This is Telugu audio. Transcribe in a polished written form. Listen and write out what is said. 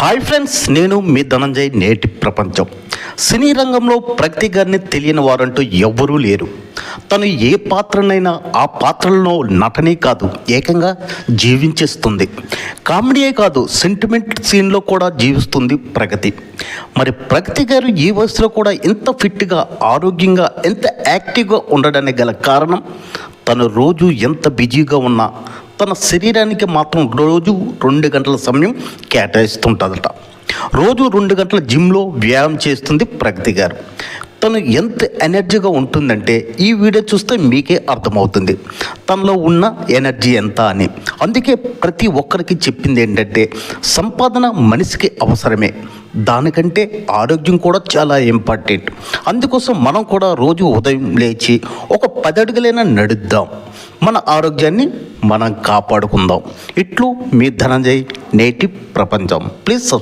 హాయ్ ఫ్రెండ్స్, నేను మీ ధనంజయ్. నేటి ప్రపంచం సినీ రంగంలో ప్రగతి గారిని తెలియని వారంటూ ఎవ్వరూ లేరు. తను ఏ పాత్రనైనా ఆ పాత్రలను నటనే కాదు, ఏకంగా జీవించేస్తుంది. కామెడీయే కాదు, సెంటిమెంట్ సీన్లో కూడా జీవిస్తుంది ప్రగతి. మరి ప్రగతి గారు ఈ వయసులో కూడా ఎంత ఫిట్గా, ఆరోగ్యంగా, ఎంత యాక్టివ్గా ఉండడానికి గల కారణం, తను రోజు ఎంత బిజీగా ఉన్నా తన శరీరానికి మాత్రం రోజు 2 గంటల సమయం కేటాయిస్తుంటుందట. రోజు 2 గంటల జిమ్లో వ్యాయామం చేస్తుంది ప్రగతి గారు. తను ఎంత ఎనర్జీగా ఉంటుందంటే ఈ వీడియో చూస్తే మీకే అర్థమవుతుంది తనలో ఉన్న ఎనర్జీ ఎంత అని. అందుకే ప్రతి ఒక్కరికి చెప్పింది ఏంటంటే, సంపాదన మనిషికి అవసరమే, దానికంటే ఆరోగ్యం కూడా చాలా ఇంపార్టెంట్. అందుకోసం మనం కూడా రోజు ఉదయం లేచి ఒక 10 అడుగులైనా నడుద్దాం, మన ఆరోగ్యాన్ని మనం కాపాడుకుందాం. ఇట్లు మీ ధనంజయ్, నేటి ప్రపంచం. ప్లీజ్